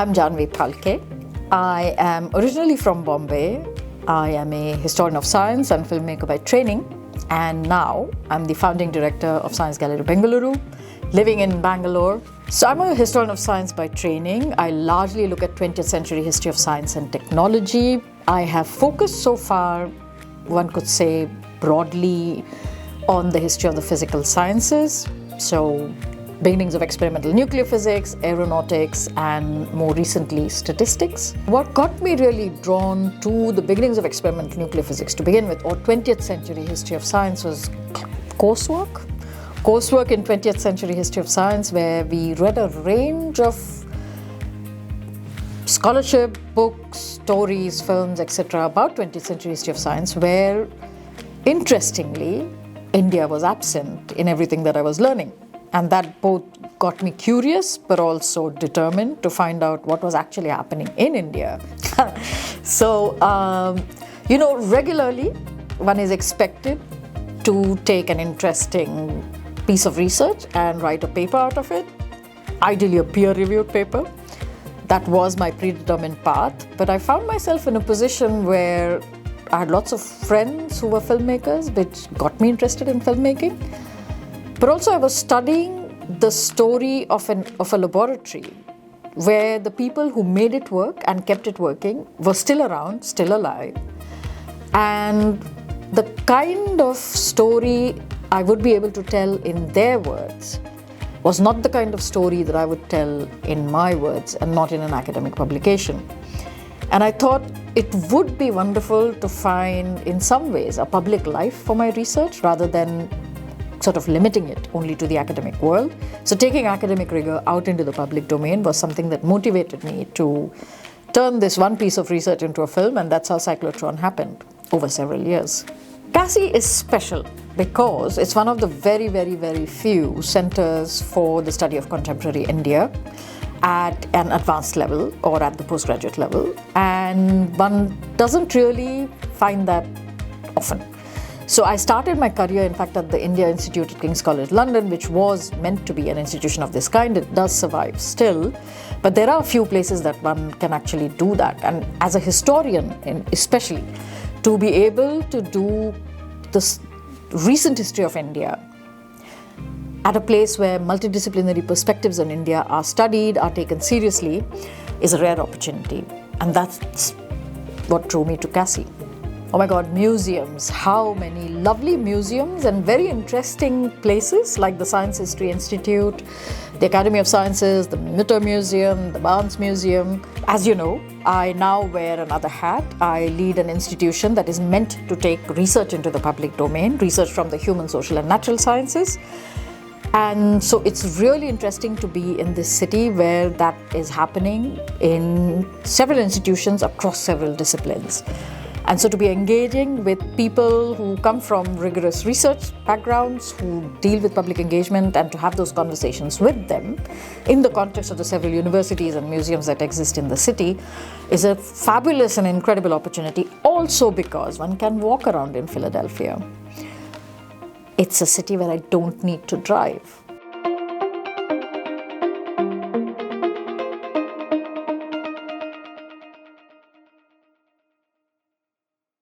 I'm Jahnavi Phalkey. I am originally from Bombay. I am a historian of science and filmmaker by training, and now I'm the founding director of Science Gallery Bengaluru, living in Bangalore. So I'm a historian of science by training. I largely look at 20th century history of science and technology. I have focused so far, one could say, broadly on the history of the physical sciences. So beginnings of experimental nuclear physics, aeronautics, and more recently, statistics. What got me really drawn to the beginnings of experimental nuclear physics to begin with, or 20th century history of science, was coursework. Coursework in 20th century history of science, where we read a range of scholarship, books, stories, films, etc. about 20th century history of science, where, interestingly, India was absent in everything that I was learning. And that both got me curious, but also determined to find out what was actually happening in India. So, regularly one is expected to take an interesting piece of research and write a paper out of it, ideally a peer-reviewed paper. That was my predetermined path, but I found myself in a position where I had lots of friends who were filmmakers, which got me interested in filmmaking. But also I was studying the story of a laboratory where the people who made it work and kept it working were still around, still alive. And the kind of story I would be able to tell in their words was not the kind of story that I would tell in my words and not in an academic publication. And I thought it would be wonderful to find, in some ways, a public life for my research rather than sort of limiting it only to the academic world. So taking academic rigor out into the public domain was something that motivated me to turn this one piece of research into a film, and that's how Cyclotron happened over several years. CASI is special because it's one of the very, very, very few centers for the study of contemporary India at an advanced level or at the postgraduate level, and one doesn't really find that often. So I started my career, in fact, at the India Institute at King's College London, which was meant to be an institution of this kind. It does survive still, but there are a few places that one can actually do that. And as a historian, especially, to be able to do this recent history of India at a place where multidisciplinary perspectives on India are studied, are taken seriously, is a rare opportunity. And that's what drew me to CASI. Oh my God, museums. How many lovely museums and very interesting places like the Science History Institute, the Academy of Sciences, the Mitter Museum, the Barnes Museum. As you know, I now wear another hat. I lead an institution that is meant to take research into the public domain, research from the human, social, and natural sciences. And so it's really interesting to be in this city where that is happening in several institutions across several disciplines. And so to be engaging with people who come from rigorous research backgrounds, who deal with public engagement, and to have those conversations with them in the context of the several universities and museums that exist in the city is a fabulous and incredible opportunity, also because one can walk around in Philadelphia. It's a city where I don't need to drive.